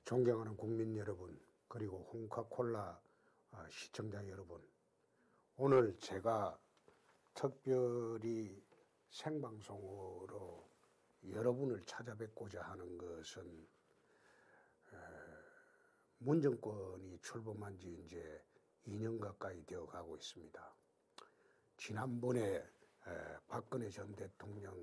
존경하는 국민 여러분, 그리고 홍카콜라 시청자 여러분, 오늘 제가 특별히 생방송으로 여러분을 찾아뵙고자 하는 것은 문정권이 출범한 지 이제 2년 가까이 되어 가고 있습니다. 지난번에 박근혜 전 대통령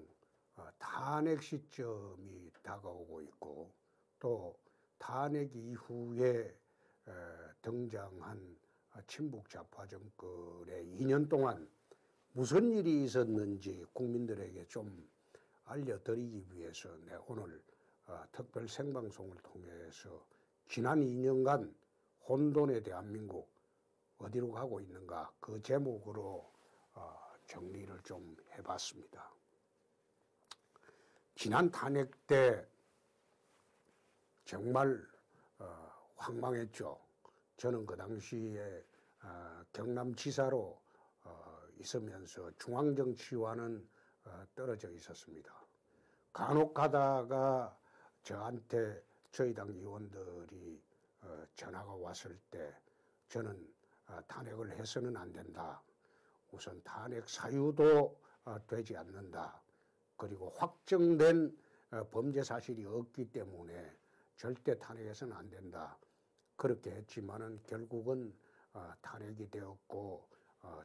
탄핵 시점이 다가오고 있고, 또 탄핵 이후에 등장한 친북 좌파 정권의 2년 동안 무슨 일이 있었는지 국민들에게 좀 알려드리기 위해서 오늘 특별 생방송을 통해서 지난 2년간 혼돈의 대한민국 어디로 가고 있는가, 그 제목으로 정리를 좀 해봤습니다. 지난 탄핵 때 정말 황망했죠. 저는 그 당시에 경남지사로 있으면서 중앙정치와는 떨어져 있었습니다. 간혹 가다가 저한테 저희 당 의원들이 전화가 왔을 때 저는 탄핵을 해서는 안 된다. 우선 탄핵 사유도 되지 않는다. 그리고 확정된 범죄 사실이 없기 때문에 절대 탄핵해서는 안 된다. 그렇게 했지만은 결국은 탄핵이 되었고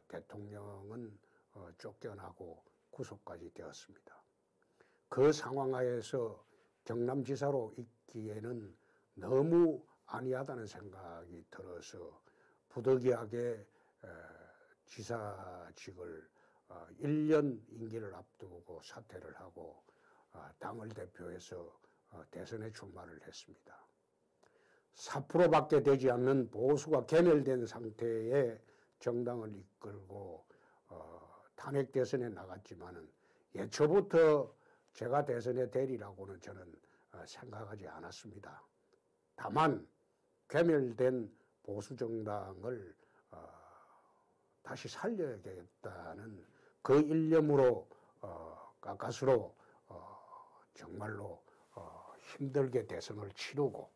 대통령은 쫓겨나고 구속까지 되었습니다. 그 상황 하에서 경남지사로 있기에는 너무 안이하다는 생각이 들어서 부득이하게 지사직을 1년 임기를 앞두고 사퇴를 하고 당을 대표해서 대선에 출마를 했습니다. 4%밖에 되지 않는 보수가 괴멸된 상태의 정당을 이끌고 탄핵 대선에 나갔지만은 예초부터 제가 대선에 되리라고는 저는 생각하지 않았습니다. 다만 괴멸된 보수 정당을 다시 살려야겠다는 그 일념으로 가까스로 정말로 힘들게 대선을 치르고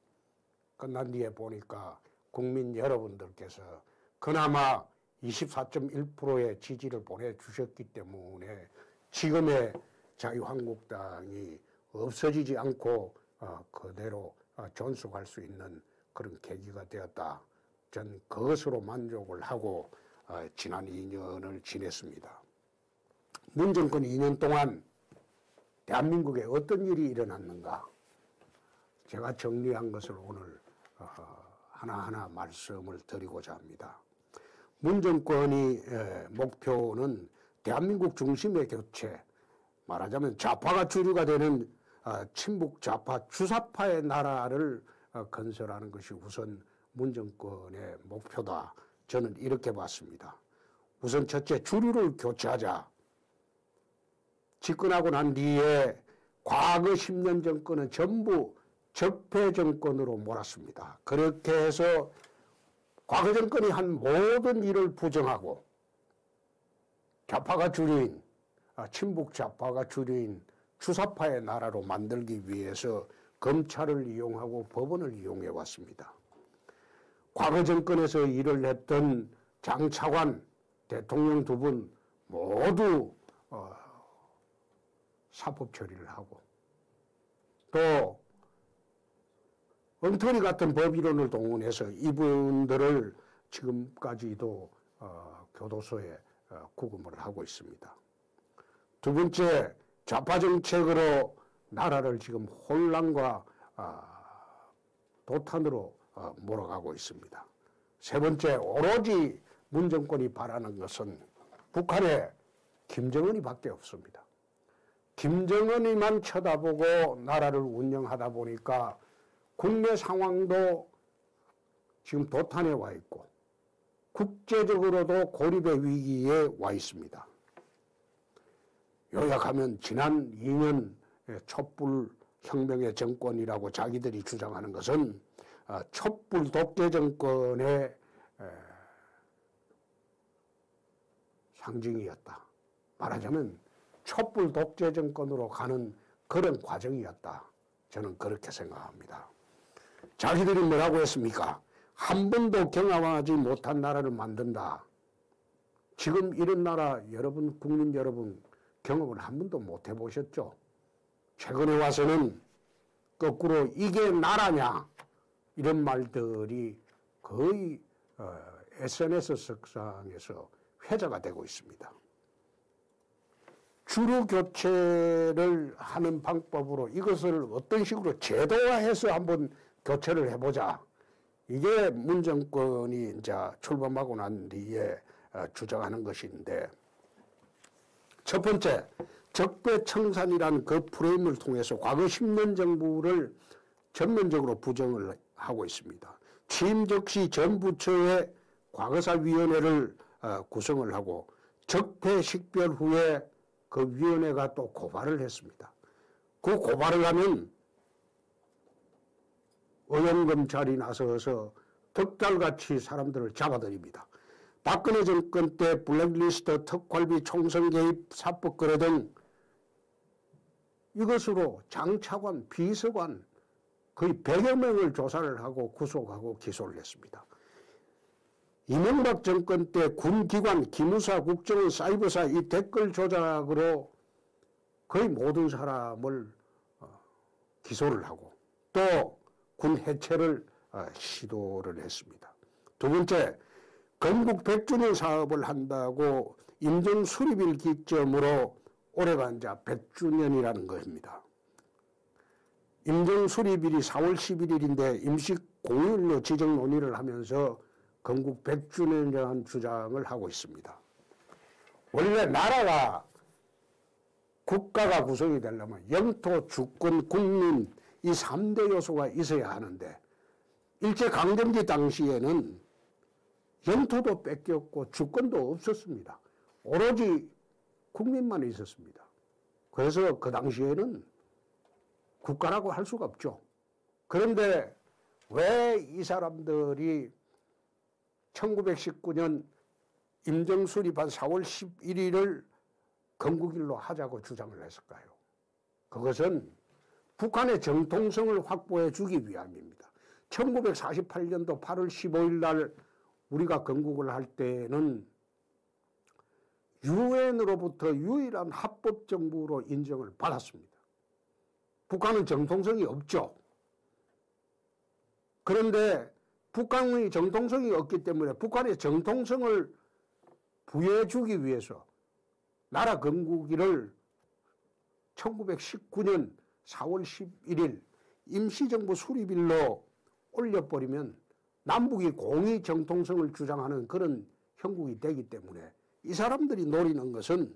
끝난 뒤에 보니까 국민 여러분들께서 그나마 24.1%의 지지를 보내주셨기 때문에 지금의 자유한국당이 없어지지 않고 그대로 존속할 수 있는 그런 계기가 되었다. 전 그것으로 만족을 하고 지난 2년을 지냈습니다. 문정권 2년 동안 대한민국에 어떤 일이 일어났는가, 제가 정리한 것을 오늘 하나하나 말씀을 드리고자 합니다. 문정권이 목표는 대한민국 중심의 교체, 말하자면 좌파가 주류가 되는 친북 좌파 주사파의 나라를 건설하는 것이 우선 문정권의 목표다. 저는 이렇게 봤습니다. 우선 첫째, 주류를 교체하자. 집권하고 난 뒤에 과거 10년 정권은 전부 적폐 정권으로 몰았습니다. 그렇게 해서 과거 정권이 한 모든 일을 부정하고 좌파가 주류인, 친북 좌파가 주류인 주사파의 나라로 만들기 위해서 검찰을 이용하고 법원을 이용해 왔습니다. 과거 정권에서 일을 했던 장차관, 대통령 두 분 모두 사법 처리를 하고, 또 엉터리 같은 법의론을 동원해서 이분들을 지금까지도 교도소에 구금을 하고 있습니다. 두 번째, 좌파 정책으로 나라를 지금 혼란과 도탄으로 몰아가고 있습니다. 세 번째, 오로지 문정권이 바라는 것은 북한에 김정은이 밖에 없습니다. 김정은이만 쳐다보고 나라를 운영하다 보니까 국내 상황도 지금 도탄에 와 있고 국제적으로도 고립의 위기에 와 있습니다. 요약하면 지난 2년 촛불 혁명의 정권이라고 자기들이 주장하는 것은 촛불 독재 정권의 상징이었다. 말하자면 촛불 독재 정권으로 가는 그런 과정이었다. 저는 그렇게 생각합니다. 자기들이 뭐라고 했습니까? 한 번도 경험하지 못한 나라를 만든다. 지금 이런 나라 여러분, 국민 여러분 경험을 한 번도 못 해보셨죠? 최근에 와서는 거꾸로 이게 나라냐 이런 말들이 거의 SNS 석상에서 회자가 되고 있습니다. 주류 교체를 하는 방법으로 이것을 어떤 식으로 제도화해서 한번 교체를 해보자. 이게 문 정권이 이제 출범하고 난 뒤에 주장하는 것인데, 첫 번째, 적폐청산이라는 그 프레임을 통해서 과거 10년 정부를 전면적으로 부정을 하고 있습니다. 취임 즉시 전 부처의 과거사위원회를 구성을 하고 적폐 식별 후에 그 위원회가 또 고발을 했습니다. 그 고발을 하면 의원검찰이 나서서 덕달같이 사람들을 잡아들입니다. 박근혜 정권 때 블랙리스트, 특활비, 총선 개입, 사법 거래 등 이것으로 장차관, 비서관 거의 100여 명을 조사를 하고 구속하고 기소를 했습니다. 이명박 정권 때 군기관, 기무사, 국정원, 사이버사 이 댓글 조작으로 거의 모든 사람을 기소를 하고 또 군 해체를 시도를 했습니다. 두 번째, 건국 100주년 사업을 한다고 임정 수립일 기점으로 올해가 이제 100주년이라는 것입니다. 임정 수립일이 4월 11일인데 임시 공휴일로 지정 논의를 하면서 건국 100주년이라는 주장을 하고 있습니다. 원래 나라가 국가가 구성이 되려면 영토, 주권, 국민 이 3대 요소가 있어야 하는데 일제강점기 당시에는 영토도 뺏겼고 주권도 없었습니다. 오로지 국민만 있었습니다. 그래서 그 당시에는 국가라고 할 수가 없죠. 그런데 왜 이 사람들이 1919년 임정 수립한 4월 11일을 건국일로 하자고 주장을 했을까요? 그것은 북한의 정통성을 확보해 주기 위함입니다. 1948년도 8월 15일 날 우리가 건국을 할 때는 유엔으로부터 유일한 합법정부로 인정을 받았습니다. 북한은 정통성이 없죠. 그런데 북한의 정통성이 없기 때문에 북한의 정통성을 부여해 주기 위해서 나라 건국일을 1919년 4월 11일 임시정부 수립일로 올려버리면 남북이 공의 정통성을 주장하는 그런 형국이 되기 때문에 이 사람들이 노리는 것은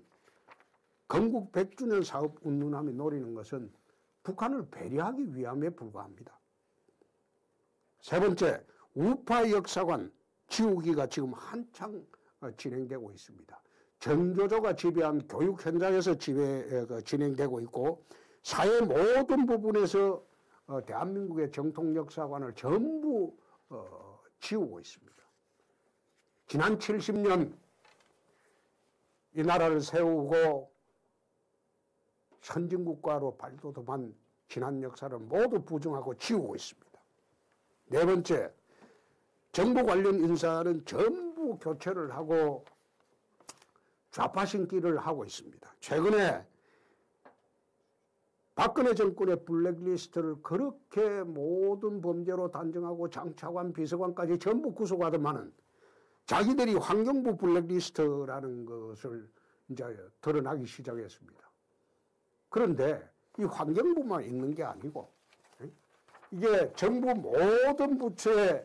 건국 100주년 사업 운운함이 노리는 것은 북한을 배려하기 위함에 불과합니다. 세 번째, 우파 역사관 지우기가 지금 한창 진행되고 있습니다. 전교조가 지배한 교육 현장에서 진행되고 있고 사회 모든 부분에서 대한민국의 정통 역사관을 전부 지우고 있습니다. 지난 70년 이 나라를 세우고 선진국가로 발돋움한 지난 역사를 모두 부정하고 지우고 있습니다. 네 번째, 정부 관련 인사는 전부 교체를 하고 좌파 신기를 하고 있습니다. 최근에 박근혜 정권의 블랙리스트를 그렇게 모든 범죄로 단정하고 장차관, 비서관까지 전부 구속하더만은 자기들이 환경부 블랙리스트라는 것을 이제 드러나기 시작했습니다. 그런데 이 환경부만 있는 게 아니고 이게 정부 모든 부처의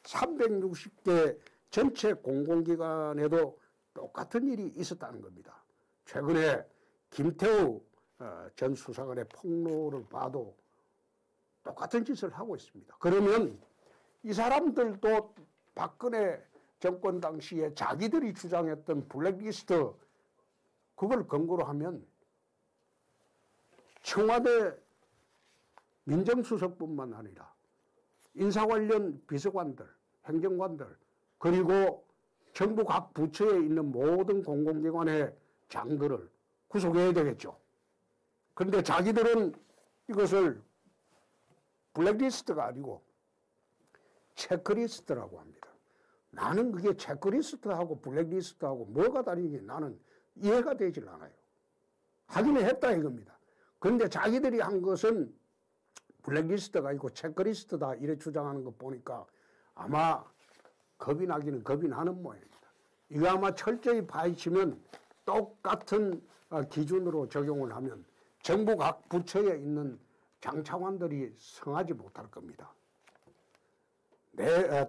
360개 전체 공공기관에도 똑같은 일이 있었다는 겁니다. 최근에 김태우 전 수사관의 폭로를 봐도 똑같은 짓을 하고 있습니다. 그러면 이 사람들도 박근혜 정권 당시에 자기들이 주장했던 블랙리스트 그걸 근거로 하면 청와대 민정수석뿐만 아니라 인사 관련 비서관들, 행정관들 그리고 정부 각 부처에 있는 모든 공공기관의 장들을 구속해야 되겠죠. 그런데 자기들은 이것을 블랙리스트가 아니고 체크리스트라고 합니다. 나는 그게 체크리스트하고 블랙리스트하고 뭐가 다른지 나는 이해가 되질 않아요. 하기는 했다 이겁니다. 그런데 자기들이 한 것은 블랙리스트가 있고 체크리스트다 이래 주장하는 거 보니까 아마 겁이 나기는 겁이 나는 모양입니다. 이거 아마 철저히 파헤치면 똑같은 기준으로 적용을 하면 정부 각 부처에 있는 장차관들이 성하지 못할 겁니다.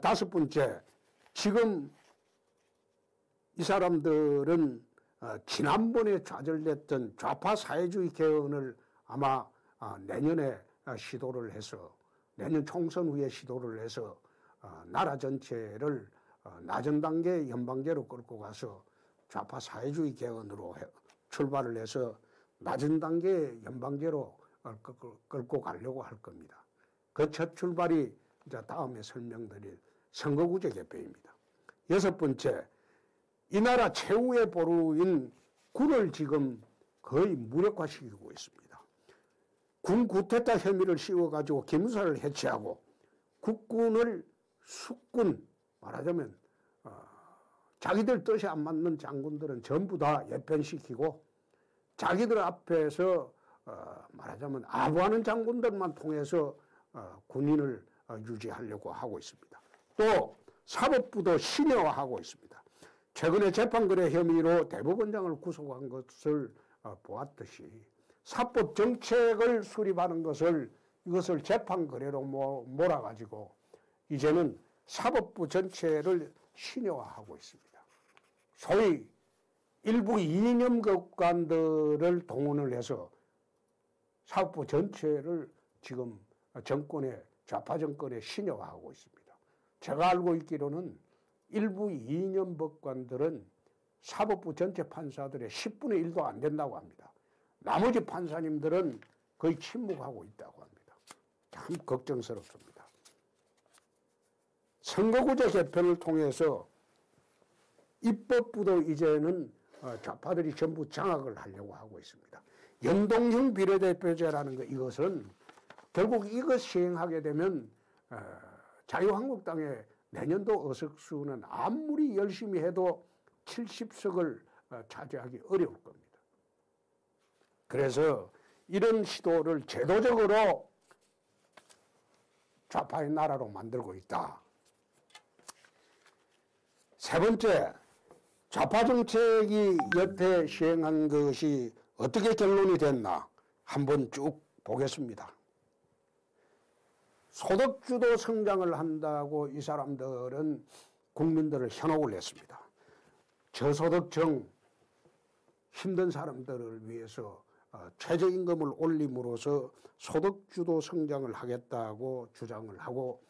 다섯 번째, 지금 이 사람들은 지난번에 좌절됐던 좌파 사회주의 개헌을 아마 내년에 시도를 해서 내년 총선 후에 시도를 해서 나라 전체를 낮은 단계 연방제로 끌고 가서 좌파 사회주의 개헌으로 출발을 해서 낮은 단계 연방제로 끌고 가려고 할 겁니다. 그 첫 출발이 이제 다음에 설명드릴 선거구제 개편입니다. 여섯 번째, 이 나라 최후의 보루인 군을 지금 거의 무력화시키고 있습니다. 군 구태타 혐의를 씌워가지고 기무사를 해체하고 국군을 숙군, 말하자면 자기들 뜻이 안 맞는 장군들은 전부 다 예편시키고 자기들 앞에서 말하자면 아부하는 장군들만 통해서 군인을 유지하려고 하고 있습니다. 또 사법부도 신여화하고 있습니다. 최근에 재판거래 혐의로 대법원장을 구속한 것을 보았듯이 사법 정책을 수립하는 이것을 재판거래로 몰아가지고 이제는 사법부 전체를 신여화하고 있습니다. 소위 일부 이념격관들을 동원을 해서 사법부 전체를 지금 좌파 정권에 신여화하고 있습니다. 제가 알고 있기로는 일부 이념법관들은 사법부 전체 판사들의 10분의 1도 안 된다고 합니다. 나머지 판사님들은 거의 침묵하고 있다고 합니다. 참 걱정스럽습니다. 선거구제 개편을 통해서 입법부도 이제는 좌파들이 전부 장악을 하려고 하고 있습니다. 연동형 비례대표제라는 이것은 결국 이것 시행하게 되면 자유한국당의 내년도 의석수는 아무리 열심히 해도 70석을 차지하기 어려울 겁니다. 그래서 이런 시도를 제도적으로 좌파의 나라로 만들고 있다. 세 번째, 좌파 정책이 여태 시행한 것이 어떻게 결론이 됐나 한번 쭉 보겠습니다. 소득주도 성장을 한다고 이 사람들은 국민들을 현혹을 했습니다. 저소득층, 힘든 사람들을 위해서 최저임금을 올림으로써 소득주도 성장을 하겠다고 주장을 하고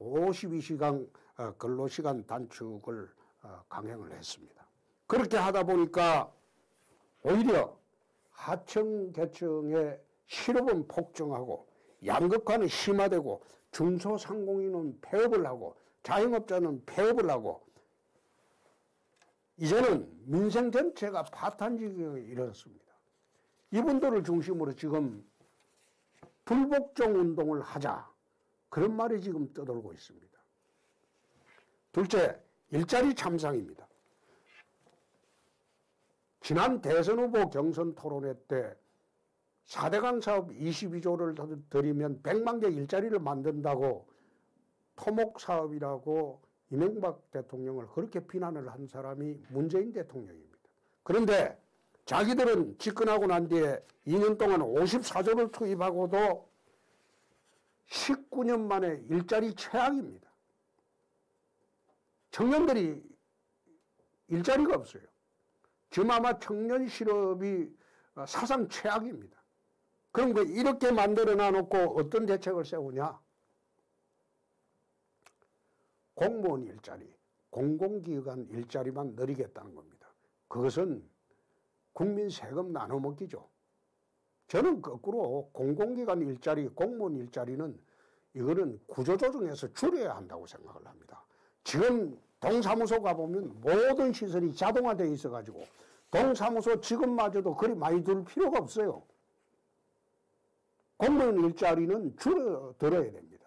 52시간 근로시간 단축을 강행을 했습니다. 그렇게 하다 보니까 오히려 하청 계층의 실업은 폭증하고 양극화는 심화되고 중소상공인은 폐업을 하고 자영업자는 폐업을 하고 이제는 민생 전체가 파탄 지경에 이르렀습니다. 이분들을 중심으로 지금 불복종 운동을 하자 그런 말이 지금 떠돌고 있습니다. 둘째, 일자리 참상입니다. 지난 대선 후보 경선 토론회 때 4대강 사업 22조를 들이면 100만 개 일자리를 만든다고 토목 사업이라고 이명박 대통령을 그렇게 비난을 한 사람이 문재인 대통령입니다. 그런데 자기들은 집권하고 난 뒤에 2년 동안 54조를 투입하고도 19년 만에 일자리 최악입니다. 청년들이 일자리가 없어요. 지금 아마 청년 실업이 사상 최악입니다. 그럼 이렇게 만들어 놔놓고 어떤 대책을 세우냐? 공무원 일자리, 공공기관 일자리만 늘리겠다는 겁니다. 그것은 국민 세금 나눠 먹기죠. 저는 거꾸로 공공기관 일자리, 공무원 일자리는 이거는 구조조정해서 줄여야 한다고 생각을 합니다. 지금 동사무소 가보면 모든 시설이 자동화되어 있어가지고 동사무소 직원마저도 그리 많이 둘 필요가 없어요. 공무원 일자리는 줄어들어야 됩니다.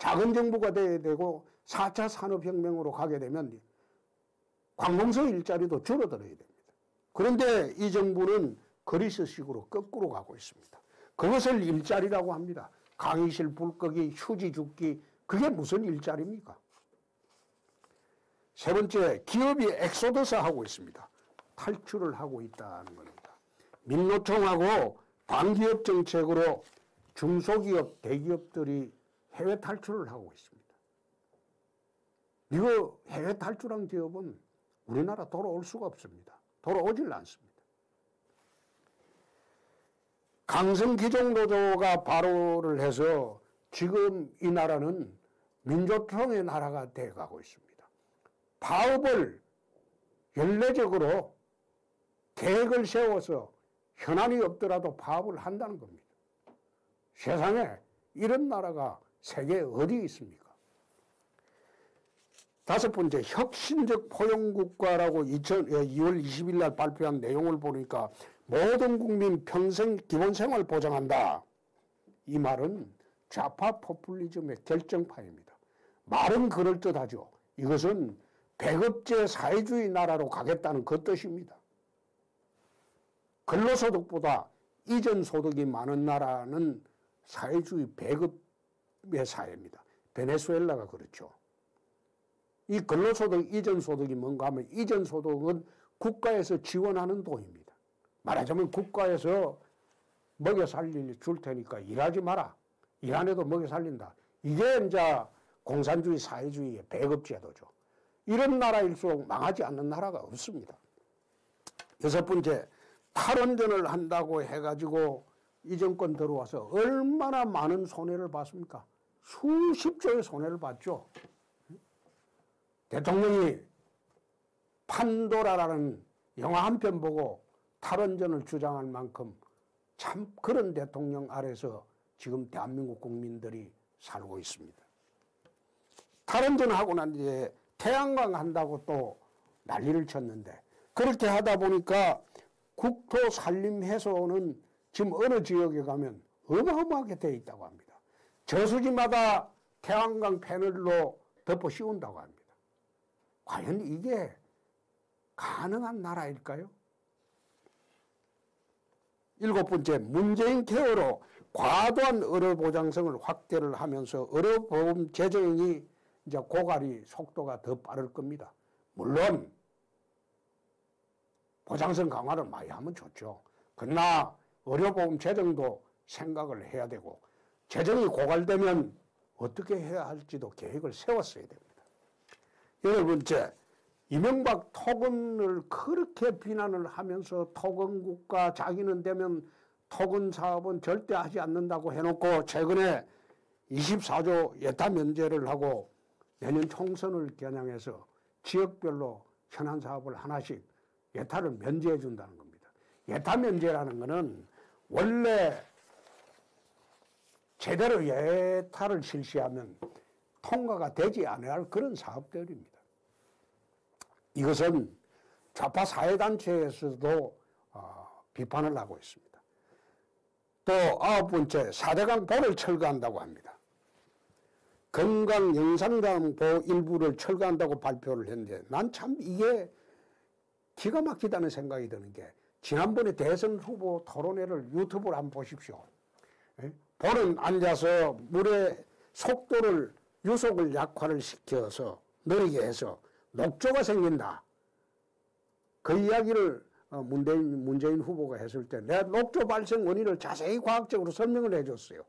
작은 정부가 돼야 되고 4차 산업혁명으로 가게 되면 관공서 일자리도 줄어들어야 됩니다. 그런데 이 정부는 그리스식으로 거꾸로 가고 있습니다. 그것을 일자리라고 합니다. 강의실 불끄기, 휴지 줍기, 그게 무슨 일자리입니까? 세 번째, 기업이 엑소더스 하고 있습니다. 탈출을 하고 있다는 겁니다. 민노총하고 반기업 정책으로 중소기업, 대기업들이 해외 탈출을 하고 있습니다. 이거 해외 탈출한 기업은 우리나라 돌아올 수가 없습니다. 돌아오질 않습니다. 강성기종노조가 발호를 해서 지금 이 나라는 민주통의 나라가 되어가고 있습니다. 파업을 연례적으로 계획을 세워서 현안이 없더라도 파업을 한다는 겁니다. 세상에 이런 나라가 세계에 어디 있습니까? 다섯 번째, 혁신적 포용국가라고 2월 20일 날 발표한 내용을 보니까 모든 국민 평생 기본생활 보장한다. 이 말은 좌파 포퓰리즘의 결정파입니다. 말은 그럴듯하죠. 이것은 배급제 사회주의 나라로 가겠다는 그 뜻입니다. 근로소득보다 이전 소득이 많은 나라는 사회주의 배급의 사회입니다. 베네수엘라가 그렇죠. 이 근로소득, 이전 소득이 뭔가 하면 이전 소득은 국가에서 지원하는 돈입니다. 말하자면 국가에서 먹여 살릴 줄 테니까 일하지 마라. 일 안 해도 먹여 살린다. 이게 이제 공산주의 사회주의의 배급제도죠. 이런 나라일수록 망하지 않는 나라가 없습니다. 여섯 번째, 탈원전을 한다고 해가지고 이 정권 들어와서 얼마나 많은 손해를 봤습니까? 수십 조의 손해를 봤죠. 대통령이 판도라라는 영화 한 편 보고 탈원전을 주장할 만큼 참 그런 대통령 아래서 지금 대한민국 국민들이 살고 있습니다. 탈원전 하고 난 뒤에 태양광 한다고 또 난리를 쳤는데 그렇게 하다 보니까 국토 산림 해소는 지금 어느 지역에 가면 어마어마하게 되어 있다고 합니다. 저수지마다 태양광 패널로 덮어 씌운다고 합니다. 과연 이게 가능한 나라일까요? 일곱 번째, 문재인 케어로 과도한 의료보장성을 확대를 하면서 의료보험 재정이 이제 고갈이 속도가 더 빠를 겁니다. 물론 보장성 강화를 많이 하면 좋죠. 그러나 의료보험 재정도 생각을 해야 되고 재정이 고갈되면 어떻게 해야 할지도 계획을 세웠어야 됩니다. 여덟 번째, 이명박 토건을 그렇게 비난을 하면서 토건국가 자기는 되면 토건 사업은 절대 하지 않는다고 해놓고 최근에 24조 예타 면제를 하고 내년 총선을 겨냥해서 지역별로 현안 사업을 하나씩 예타를 면제해 준다는 겁니다. 예타 면제라는 것은 원래 제대로 예타를 실시하면 통과가 되지 않아야 할 그런 사업들입니다. 이것은 좌파 사회단체에서도 비판을 하고 있습니다. 또 아홉 번째, 4대강 보를 철거한다고 합니다. 건강 영산강 보 일부를 철거한다고 발표를 했는데 난 참 이게 기가 막히다는 생각이 드는 게 지난번에 대선 후보 토론회를 유튜브로 한번 보십시오. 보는 앉아서 물의 속도를 유속을 약화를 시켜서 느리게 해서 녹조가 생긴다. 그 이야기를 문재인 후보가 했을 때 내가 녹조 발생 원인을 자세히 과학적으로 설명을 해줬어요.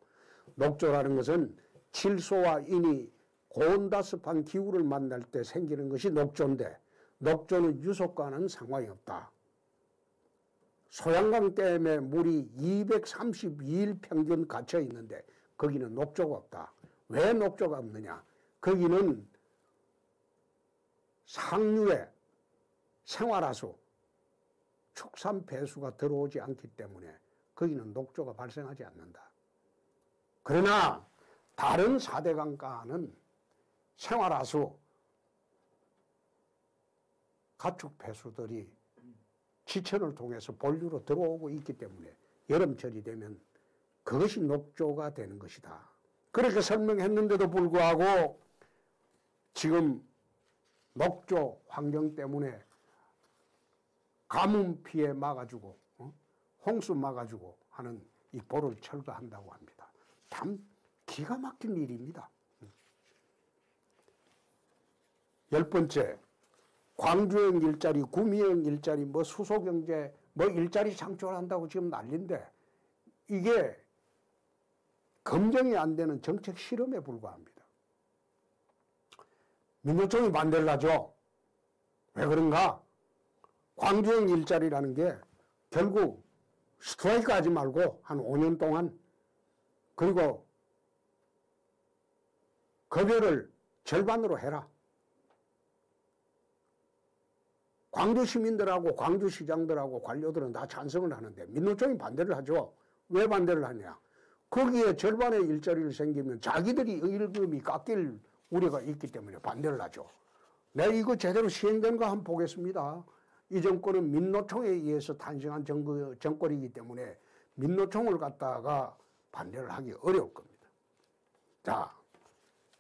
녹조라는 것은 질소와 인이 고온다습한 기후를 만날 때 생기는 것이 녹조인데 녹조는 유속과는 상관이 없다. 소양강 댐에 물이 232일 평균 갇혀 있는데 거기는 녹조가 없다. 왜 녹조가 없느냐? 거기는 상류의 생활하수, 축산 배수가 들어오지 않기 때문에 거기는 녹조가 발생하지 않는다. 그러나 다른 4대 강가는 생활하수, 가축 배수들이 지천을 통해서 본류로 들어오고 있기 때문에 여름철이 되면 그것이 녹조가 되는 것이다. 그렇게 설명했는데도 불구하고 지금 녹조 환경 때문에 가뭄 피해 막아주고 홍수 막아주고 하는 이 보를 철거한다고 합니다. 참 기가 막힌 일입니다. 10번째, 광주형 일자리, 구미형 일자리, 뭐 수소경제, 뭐 일자리 창출한다고 지금 난리인데 이게 검증이 안 되는 정책 실험에 불과합니다. 민노총이 반대를 하죠. 왜 그런가? 광주형 일자리라는 게 결국 스트라이크 하지 말고 한 5년 동안 그리고 급여를 절반으로 해라. 광주 시민들하고 광주 시장들하고 관료들은 다 찬성을 하는데 민노총이 반대를 하죠. 왜 반대를 하냐? 거기에 절반의 일자리를 생기면 자기들이 임금이 깎일 우려가 있기 때문에 반대를 하죠. 내가 이거 제대로 시행된 거 한번 보겠습니다. 이 정권은 민노총에 의해서 탄생한 정권이기 때문에 민노총을 갖다가 반대를 하기 어려울 겁니다. 자,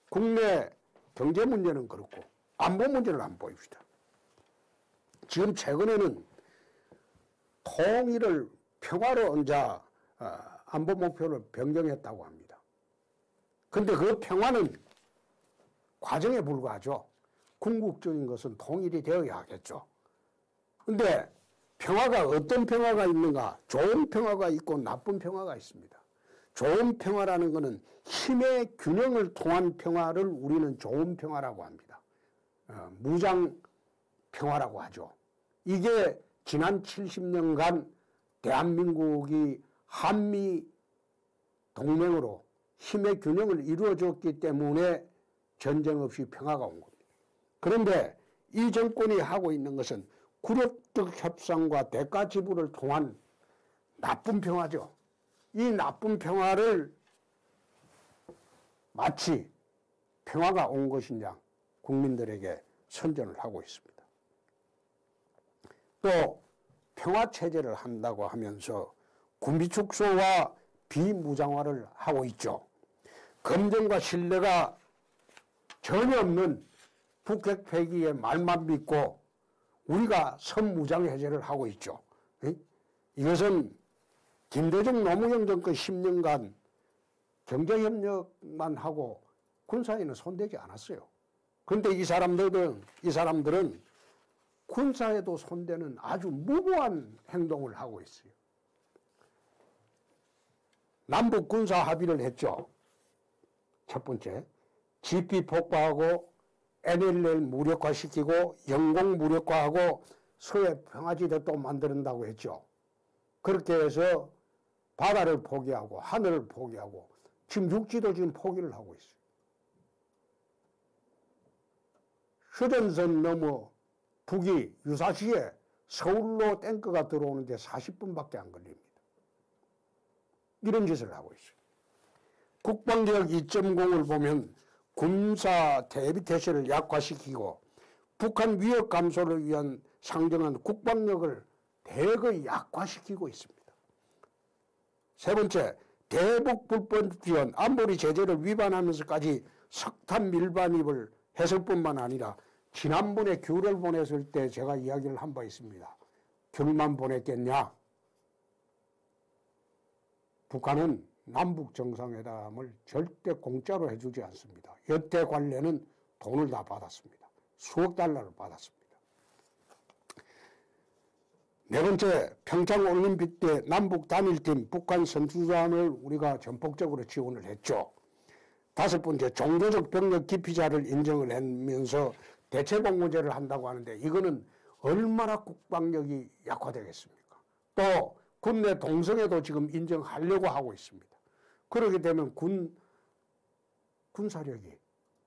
국내 경제 문제는 그렇고 안보 문제를 한번 보입시다. 지금 최근에는 통일을 평화로 이제 안보 목표를 변경했다고 합니다. 근데 그 평화는 과정에 불과하죠. 궁극적인 것은 통일이 되어야 하겠죠. 근데 평화가 어떤 평화가 있는가? 좋은 평화가 있고 나쁜 평화가 있습니다. 좋은 평화라는 것은 힘의 균형을 통한 평화를 우리는 좋은 평화라고 합니다. 무장 평화라고 하죠. 이게 지난 70년간 대한민국이 한미 동맹으로 힘의 균형을 이루어줬기 때문에 전쟁 없이 평화가 온 겁니다. 그런데 이 정권이 하고 있는 것은 굴욕적 협상과 대가 지불을 통한 나쁜 평화죠. 이 나쁜 평화를 마치 평화가 온 것이냐 국민들에게 선전을 하고 있습니다. 또 평화체제를 한다고 하면서 군비축소와 비무장화를 하고 있죠. 검증과 신뢰가 전혀 없는 북핵 폐기의 말만 믿고 우리가 선무장 해제를 하고 있죠. 이것은 김대중 노무현 정권 10년간 경제협력만 하고 군사에는 손대지 않았어요. 그런데 이 사람들은 군사에도 손대는 아주 무모한 행동을 하고 있어요. 남북 군사 합의를 했죠. 첫 번째, GP 폭파하고 NLL 무력화시키고 영공 무력화하고 서해 평화지대 또 만든다고 했죠. 그렇게 해서 바다를 포기하고 하늘을 포기하고 지금 육지도 지금 포기를 하고 있어요. 휴전선 넘어 북이 유사시에 서울로 탱크가 들어오는데 40분밖에 안 걸립니다. 이런 짓을 하고 있어요. 국방개혁 2.0을 보면 군사 대비 태세를 약화시키고 북한 위협 감소를 위한 상정한 국방력을 대거 약화시키고 있습니다. 세 번째, 대북 불법 지원, 안보리 제재를 위반하면서까지 석탄 밀반입을 했을 뿐만 아니라 지난번에 귤을 보냈을 때 제가 이야기를 한 바 있습니다. 귤만 보냈겠냐? 북한은 남북 정상회담을 절대 공짜로 해주지 않습니다. 여태 관례는 돈을 다 받았습니다. 수억 달러를 받았습니다. 네 번째, 평창올림픽 때 남북 단일팀 북한 선수단을 우리가 전폭적으로 지원을 했죠. 다섯 번째, 종교적 병력 기피자를 인정을 하면서 대체복무제를 한다고 하는데 이거는 얼마나 국방력이 약화되겠습니까? 또 군내 동성애도 지금 인정하려고 하고 있습니다. 그렇게 되면 군사력이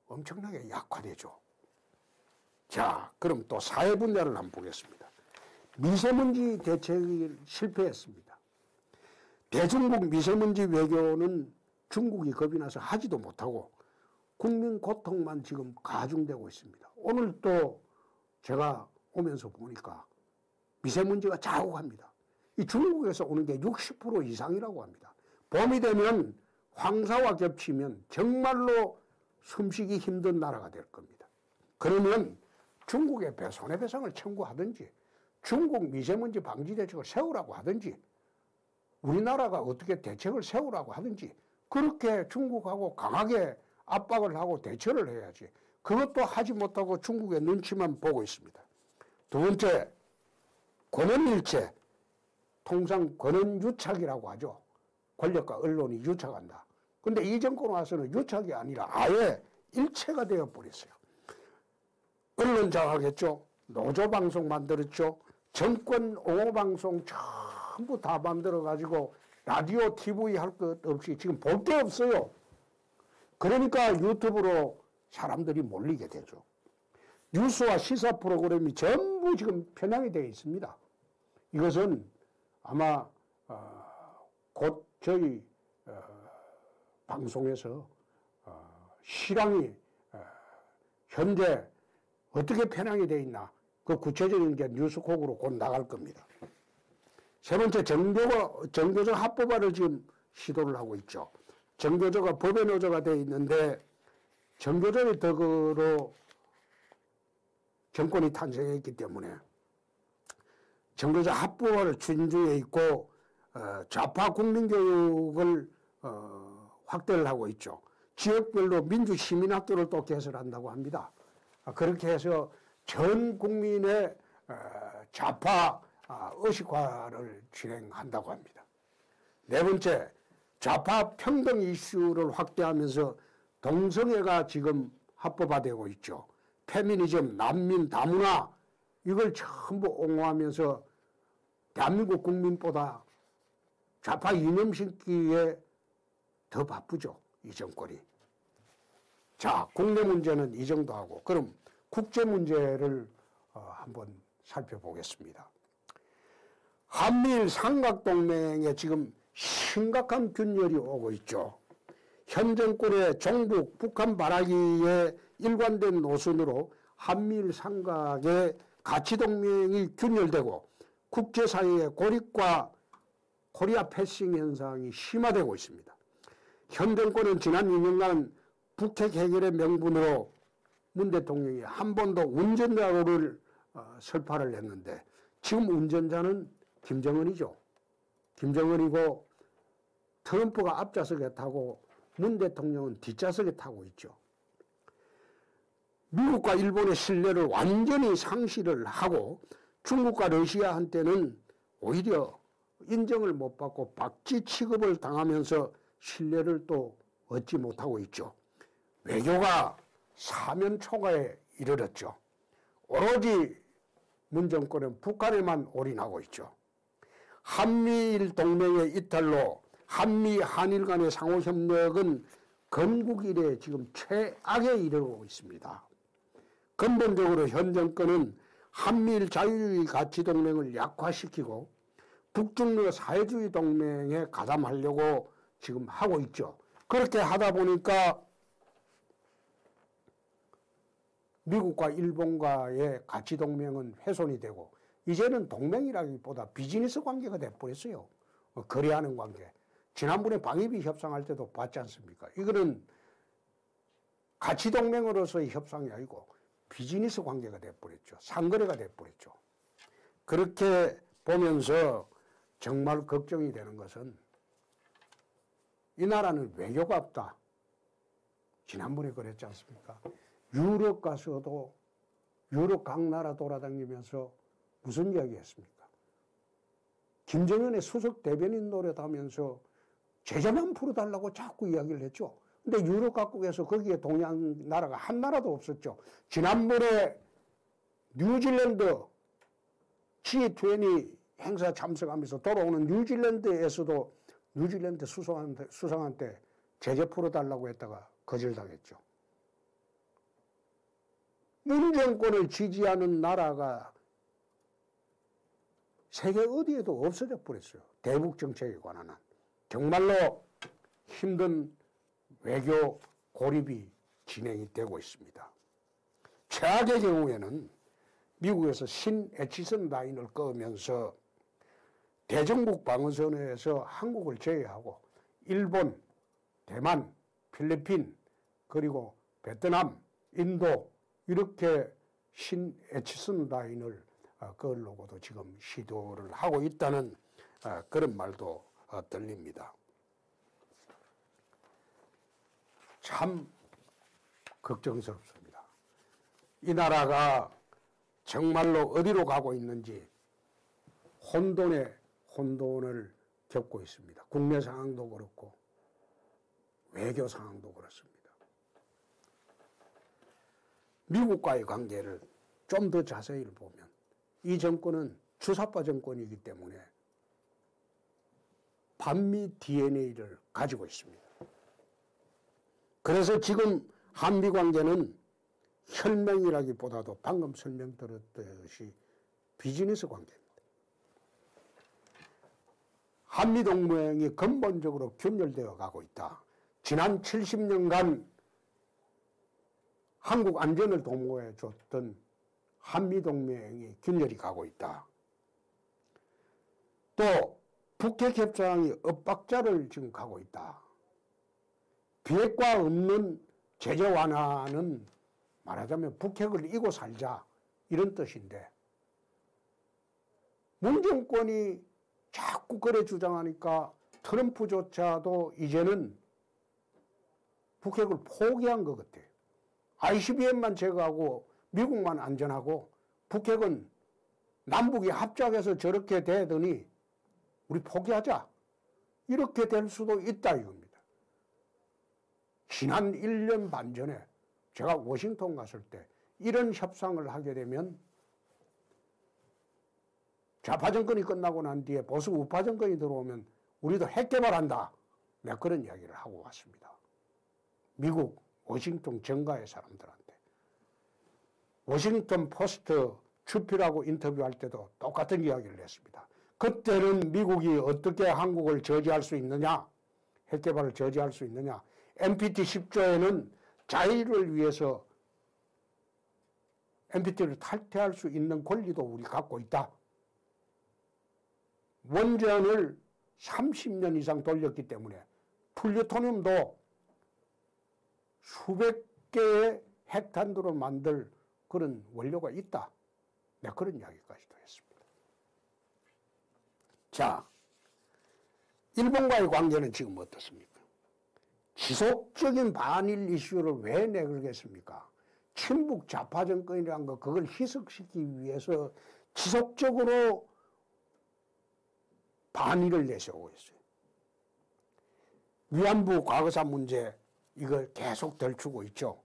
엄청나게 약화되죠. 자, 그럼 또 사회 분야를 한번 보겠습니다. 미세먼지 대책이 실패했습니다. 대중국 미세먼지 외교는 중국이 겁이 나서 하지도 못하고 국민 고통만 지금 가중되고 있습니다. 오늘 또 제가 오면서 보니까 미세먼지가 자욱합니다. 이 중국에서 오는 게 60% 이상이라고 합니다. 봄이 되면 황사와 겹치면 정말로 숨쉬기 힘든 나라가 될 겁니다. 그러면 중국에 손해배상을 청구하든지 중국 미세먼지 방지 대책을 세우라고 하든지 우리나라가 어떻게 대책을 세우라고 하든지 그렇게 중국하고 강하게 압박을 하고 대처를 해야지. 그것도 하지 못하고 중국의 눈치만 보고 있습니다. 두 번째, 권한일체, 통상 권한유착이라고 하죠. 권력과 언론이 유착한다. 근데 이 정권 와서는 유착이 아니라 아예 일체가 되어버렸어요. 언론 장악했죠. 노조방송 만들었죠. 정권 옹호방송 전부 다 만들어가지고 라디오, TV 할 것 없이 지금 볼 게 없어요. 그러니까 유튜브로 사람들이 몰리게 되죠. 뉴스와 시사 프로그램이 전부 지금 편향이 되어 있습니다. 이것은 아마 곧 저희 방송에서 실황이 현재 어떻게 편향이 되어 있나 그 구체적인 게 뉴스콕으로 곧 나갈 겁니다. 세 번째, 정교조 합법화를 지금 시도를 하고 있죠. 정교조가 법의 노조가 되어 있는데 정교조의 덕으로 정권이 탄생했기 때문에 정교조 합법화를 추진 중에 있고 좌파 국민교육을 확대를 하고 있죠. 지역별로 민주시민학교를 또 개설한다고 합니다. 그렇게 해서 전 국민의 좌파 의식화를 진행한다고 합니다. 네 번째, 좌파 평등 이슈를 확대하면서 동성애가 지금 합법화되고 있죠. 페미니즘, 난민, 다문화 이걸 전부 옹호하면서 대한민국 국민보다 좌파 이념 심기에 더 바쁘죠. 이 정권이. 자, 국내 문제는 이 정도 하고 그럼 국제 문제를 한번 살펴보겠습니다. 한미일 삼각동맹에 지금 심각한 균열이 오고 있죠. 현 정권의 종북, 북한 바라기에 일관된 노선으로 한미일 삼각의 가치동맹이 균열되고 국제사회의 고립과 코리아 패싱 현상이 심화되고 있습니다. 현 정권은 지난 2년간 북핵 해결의 명분으로 문 대통령이 한 번도 운전자를 설파를 했는데 지금 운전자는 김정은이죠. 김정은이고 트럼프가 앞좌석에 타고 문 대통령은 뒷좌석에 타고 있죠. 미국과 일본의 신뢰를 완전히 상실을 하고 중국과 러시아한테는 오히려 인정을 못 받고 박쥐 취급을 당하면서 신뢰를 또 얻지 못하고 있죠. 외교가 사면초가에 이르렀죠. 오로지 문 정권은 북한에만 올인하고 있죠. 한미일 동맹의 이탈로 한미, 한일 간의 상호협력은 건국 이래 지금 최악에 이르고 있습니다. 근본적으로 현 정권은 한미일 자유주의 가치동맹을 약화시키고 북중러 사회주의 동맹에 가담하려고 지금 하고 있죠. 그렇게 하다 보니까 미국과 일본과의 가치동맹은 훼손이 되고 이제는 동맹이라기보다 비즈니스 관계가 돼버렸어요. 거래하는 관계. 지난번에 방위비 협상할 때도 봤지 않습니까? 이거는 가치동맹으로서의 협상이 아니고 비즈니스 관계가 돼버렸죠. 상거래가 돼버렸죠. 그렇게 보면서 정말 걱정이 되는 것은 이 나라는 외교가 없다. 지난번에 그랬지 않습니까? 유럽 가서도 유럽 각 나라 돌아다니면서 무슨 이야기 했습니까? 김정은의 수석 대변인 노릇하면서 제재만 풀어달라고 자꾸 이야기를 했죠. 근데 유럽 각국에서 거기에 동양 나라가 한 나라도 없었죠. 지난번에 뉴질랜드 G20 행사 참석하면서 돌아오는 뉴질랜드에서도 뉴질랜드 수상한테 제재 풀어달라고 했다가 거절당했죠. 문 정권을 지지하는 나라가 세계 어디에도 없어져 버렸어요. 대북 정책에 관한 한. 정말로 힘든 외교 고립이 진행이 되고 있습니다. 최악의 경우에는 미국에서 신애치선 라인을 꺼면서 대정국 방어선에서 한국을 제외하고 일본, 대만, 필리핀, 그리고 베트남, 인도 이렇게 에치슨 라인을 그으려고도 지금 시도를 하고 있다는 그런 말도 들립니다. 참 걱정스럽습니다. 이 나라가 정말로 어디로 가고 있는지 혼돈을 겪고 있습니다. 국내 상황도 그렇고 외교 상황도 그렇습니다. 미국과의 관계를 좀 더 자세히 보면 이 정권은 주사파 정권이기 때문에 반미 DNA를 가지고 있습니다. 그래서 지금 한미 관계는 혈맹이라기보다도 방금 설명드렸듯이 비즈니스 관계입니다. 한미 동맹이 근본적으로 균열되어 가고 있다. 지난 70년간 한국 안전을 도모해 줬던 한미 동맹이 균열이 가고 있다. 또 북핵 협상이 엇박자를 지금 가고 있다. 비핵화 없는 제재 완화는 말하자면 북핵을 이고 살자 이런 뜻인데 문 정권이 자꾸 그래 주장하니까 트럼프조차도 이제는 북핵을 포기한 것 같아요. ICBM만 제거하고 미국만 안전하고 북핵은 남북이 합작해서 저렇게 되더니 우리 포기하자. 이렇게 될 수도 있다 이겁니다. 지난 1년 반 전에 제가 워싱턴 갔을 때 이런 협상을 하게 되면 좌파 정권이 끝나고 난 뒤에 보수 우파 정권이 들어오면 우리도 핵 개발한다. 내가 그런 이야기를 하고 왔습니다. 미국 워싱턴 정가의 사람들한테. 워싱턴 포스트 주필하고 인터뷰할 때도 똑같은 이야기를 했습니다. 그때는 미국이 어떻게 한국을 저지할 수 있느냐, 핵 개발을 저지할 수 있느냐. NPT 10조에는 자유를 위해서 NPT를 탈퇴할 수 있는 권리도 우리 갖고 있다. 원전을 30년 이상 돌렸기 때문에 플루토늄도 수백 개의 핵탄두로 만들 그런 원료가 있다. 내가 그런 이야기까지도 했습니다. 자, 일본과의 관계는 지금 어떻습니까? 지속적인 반일 이슈를 왜 내걸겠습니까? 친북 좌파 정권이라는 거 그걸 희석시키기 위해서 지속적으로 반일을 내세우고 있어요. 위안부 과거사 문제 이걸 계속 덜추고 있죠.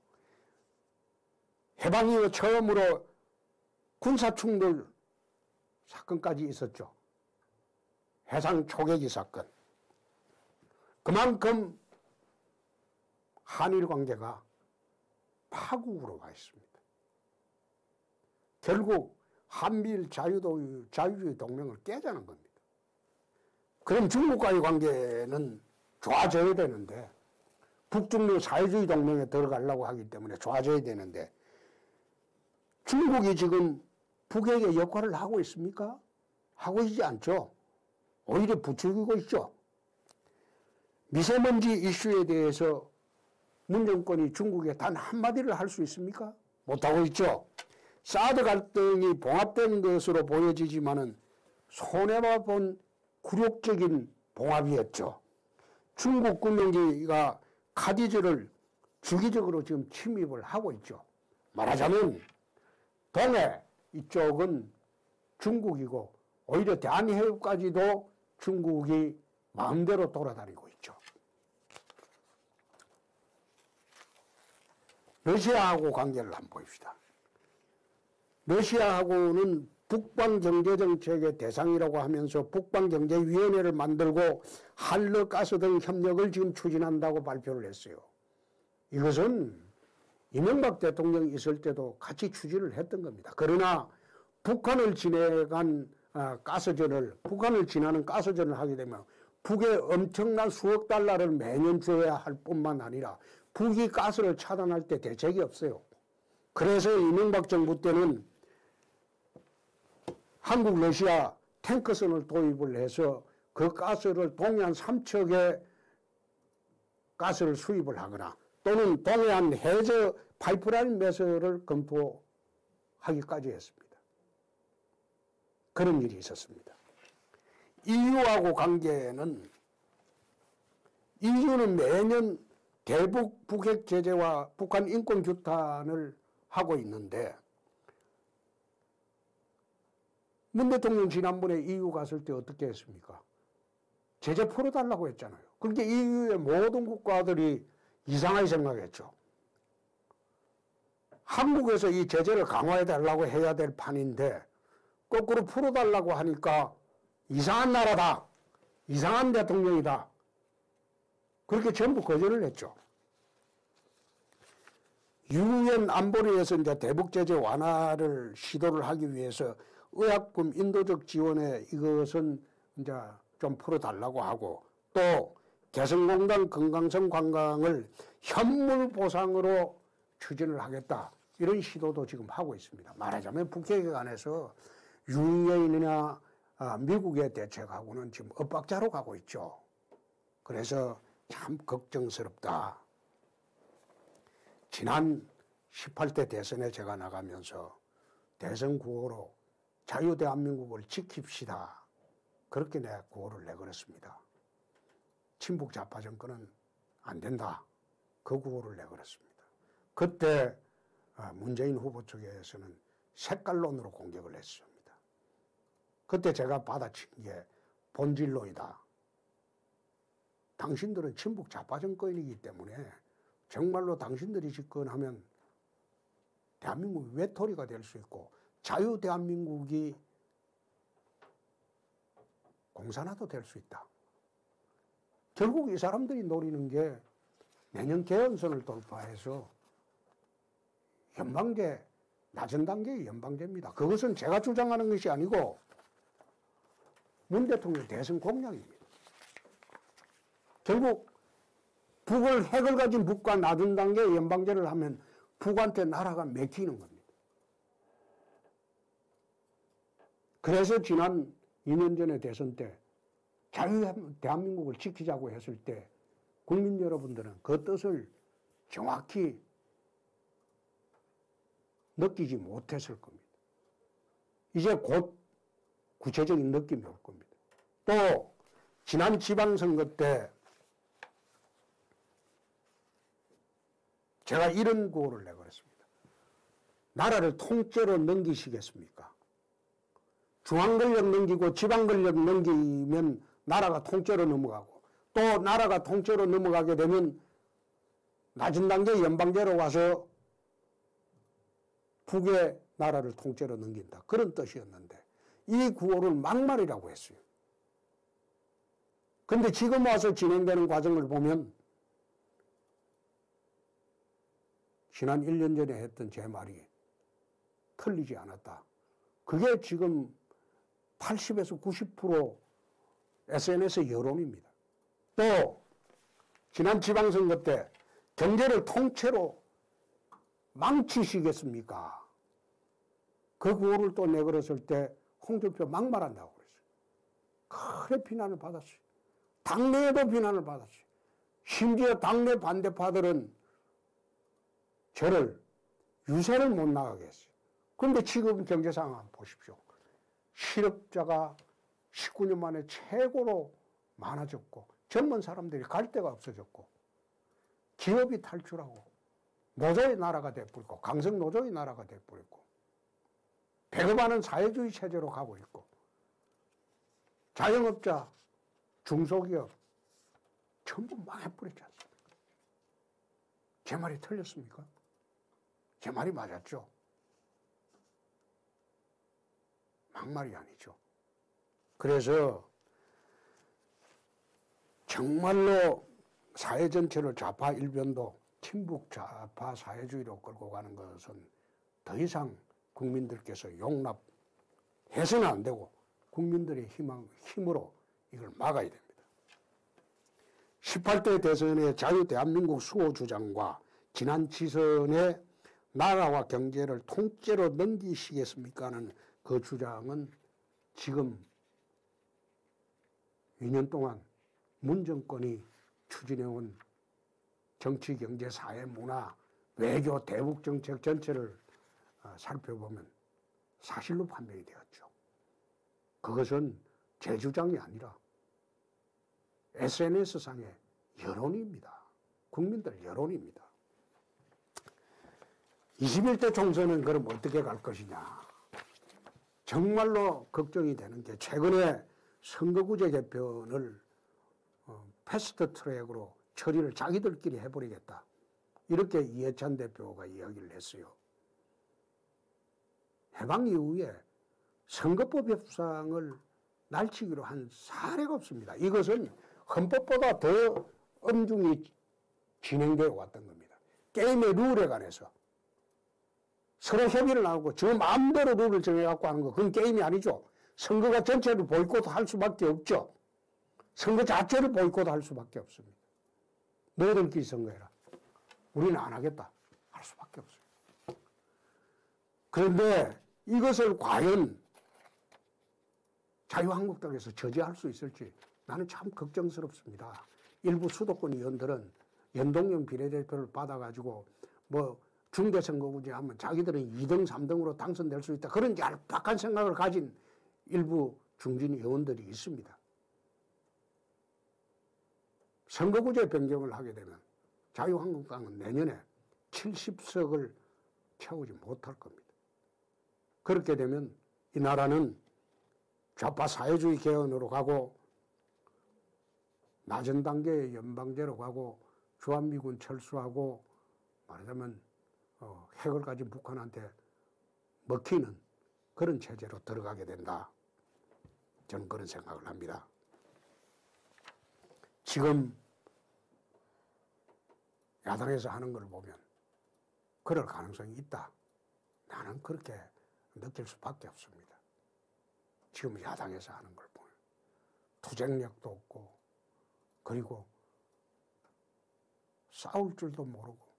해방 이후 처음으로 군사충돌 사건까지 있었죠. 해상 초계기 사건. 그만큼 한일 관계가 파국으로 가 있습니다. 결국 한미일 자유주의 동맹을 깨자는 겁니다. 그럼 중국과의 관계는 좋아져야 되는데 북중미 자유주의 동맹에 들어가려고 하기 때문에 좋아져야 되는데 중국이 지금 북에게 역할을 하고 있습니까? 하고 있지 않죠. 오히려 부추기고 있죠. 미세먼지 이슈에 대해서 문 정권이 중국에 단 한마디를 할 수 있습니까? 못하고 있죠. 사드 갈등이 봉합된 것으로 보여지지만은 손해봐본 굴욕적인 봉합이었죠. 중국 군용기가 카디즈를 주기적으로 지금 침입을 하고 있죠. 말하자면 동해 이쪽은 중국이고 오히려 대한해협까지도 중국이 마음대로 돌아다니고 있죠. 러시아하고 관계를 한번 봅시다. 러시아하고는 북방경제정책의 대상이라고 하면서 북방경제위원회를 만들고 한러 가스 등 협력을 지금 추진한다고 발표를 했어요. 이것은 이명박 대통령이 있을 때도 같이 추진을 했던 겁니다. 그러나 북한을 지나는 가스전을 하게 되면 북에 엄청난 수억 달러를 매년 줘야 할 뿐만 아니라 북이 가스를 차단할 때 대책이 없어요. 그래서 이명박 정부 때는 한국 러시아 탱커선을 도입을 해서 그 가스를 동해안 삼척에 가스를 수입을 하거나 또는 동해안 해저 파이프라인 매설을 검토하기까지 했습니다. 그런 일이 있었습니다. EU하고 관계는 EU는 매년 대북 북핵 제재와 북한 인권 규탄을 하고 있는데 문 대통령 지난번에 EU 갔을 때 어떻게 했습니까? 제재 풀어달라고 했잖아요. 그러니까 EU의 모든 국가들이 이상하게 생각했죠. 한국에서 이 제재를 강화해달라고 해야 될 판인데 거꾸로 풀어달라고 하니까 이상한 나라다. 이상한 대통령이다. 그렇게 전부 거절을 했죠. 유엔 안보리에서 이제 대북 제재 완화를 시도를 하기 위해서 의약품 인도적 지원에 이것은 이제 좀 풀어달라고 하고 또 개성공단 금강산 관광을 현물 보상으로 추진을 하겠다. 이런 시도도 지금 하고 있습니다. 말하자면 북핵에 관해서 유엔이나 미국의 대책하고는 지금 엇박자로 가고 있죠. 그래서 참 걱정스럽다. 지난 18대 대선에 제가 나가면서 대선 구호로 자유대한민국을 지킵시다. 그렇게 내가 구호를 내걸었습니다. 친북 좌파 정권은 안 된다. 그 구호를 내걸었습니다. 그때 문재인 후보 쪽에서는 색깔론으로 공격을 했습니다. 그때 제가 받아친 게 본질론이다. 당신들은 친북 좌파 정권이기 때문에 정말로 당신들이 집권하면 대한민국이 외톨이가 될 수 있고 자유대한민국이 공산화도 될 수 있다. 결국 이 사람들이 노리는 게 내년 개헌선을 돌파해서 연방제, 낮은 단계의 연방제입니다. 그것은 제가 주장하는 것이 아니고 문 대통령 대선 공약입니다. 결국 북을 핵을 가진 북과 낮은 단계의 연방제를 하면 북한테 나라가 맥히는 겁니다. 그래서 지난 2년 전에 대선 때 자유대한민국을 지키자고 했을 때 국민 여러분들은 그 뜻을 정확히 느끼지 못했을 겁니다. 이제 곧 구체적인 느낌이 올 겁니다. 또 지난 지방선거 때 제가 이런 구호를 내걸었습니다. 나라를 통째로 넘기시겠습니까? 중앙권력 넘기고 지방권력 넘기면 나라가 통째로 넘어가고 또 나라가 통째로 넘어가게 되면 낮은 단계 연방제로 와서 북의 나라를 통째로 넘긴다. 그런 뜻이었는데 이 구호를 막말이라고 했어요. 그런데 지금 와서 진행되는 과정을 보면 지난 1년 전에 했던 제 말이 틀리지 않았다. 그게 지금 80에서 90% SNS 여론입니다. 또 지난 지방선거 때 경제를 통째로 망치시겠습니까? 그 구호를 또 내걸었을 때 홍준표 막말한다고 그랬어요. 크게 비난을 받았어요. 당내에도 비난을 받았어요. 심지어 당내 반대파들은 저를 유세를 못 나가게 했어요. 그런데 지금 경제 상황 보십시오. 실업자가 19년 만에 최고로 많아졌고 젊은 사람들이 갈 데가 없어졌고 기업이 탈출하고 노조의 나라가 돼버리고 강성 노조의 나라가 돼버리고 배급하는 사회주의 체제로 가고 있고 자영업자, 중소기업 전부 망해버리지 않습니까? 제 말이 틀렸습니까? 제 말이 맞았죠? 막말이 아니죠. 그래서 정말로 사회 전체를 좌파 일변도 친북 좌파 사회주의로 끌고 가는 것은 더 이상 국민들께서 용납해서는 안 되고 국민들의 힘으로 이걸 막아야 됩니다. 18대 대선의 자유대한민국 수호 주장과 지난 지선의 나라와 경제를 통째로 넘기시겠습니까 하는 그 주장은 지금 2년 동안 문 정권이 추진해온 정치, 경제, 사회, 문화, 외교, 대북 정책 전체를 살펴보면 사실로 판명이 되었죠. 그것은 제 주장이 아니라 SNS상의 여론입니다. 국민들 여론입니다. 21대 총선은 그럼 어떻게 갈 것이냐. 정말로 걱정이 되는 게 최근에 선거구제 개편을 패스트 트랙으로 처리를 자기들끼리 해버리겠다. 이렇게 이해찬 대표가 이야기를 했어요. 해방 이후에 선거법 협상을 날치기로 한 사례가 없습니다. 이것은 헌법보다 더 엄중히 진행되어 왔던 겁니다. 게임의 룰에 관해서 서로 협의를 나누고 저 마음대로 룰을 정해갖고 하는 거, 그건 게임이 아니죠. 선거가 전체를 보이콧할 수밖에 없죠. 선거 자체를 보이콧할 수밖에 없습니다. 너희들끼리 선거해라. 우리는 안 하겠다. 할 수밖에 없어요. 그런데 이것을 과연 자유한국당에서 저지할 수 있을지 나는 참 걱정스럽습니다. 일부 수도권 의원들은 연동형 비례대표를 받아가지고 뭐 중대선거구제 하면 자기들은 2등, 3등으로 당선될 수 있다. 그런 얄팍한 생각을 가진 일부 중진 의원들이 있습니다. 선거구제 변경을 하게 되면 자유한국당은 내년에 70석을 채우지 못할 겁니다. 그렇게 되면 이 나라는 좌파 사회주의 개헌으로 가고 낮은 단계의 연방제로 가고 주한미군 철수하고 말하자면 핵을 가진 북한한테 먹히는 그런 체제로 들어가게 된다. 저는 그런 생각을 합니다. 지금 야당에서 하는 걸 보면 그럴 가능성이 있다. 나는 그렇게 느낄 수밖에 없습니다. 지금 야당에서 하는 걸 보면 투쟁력도 없고 그리고 싸울 줄도 모르고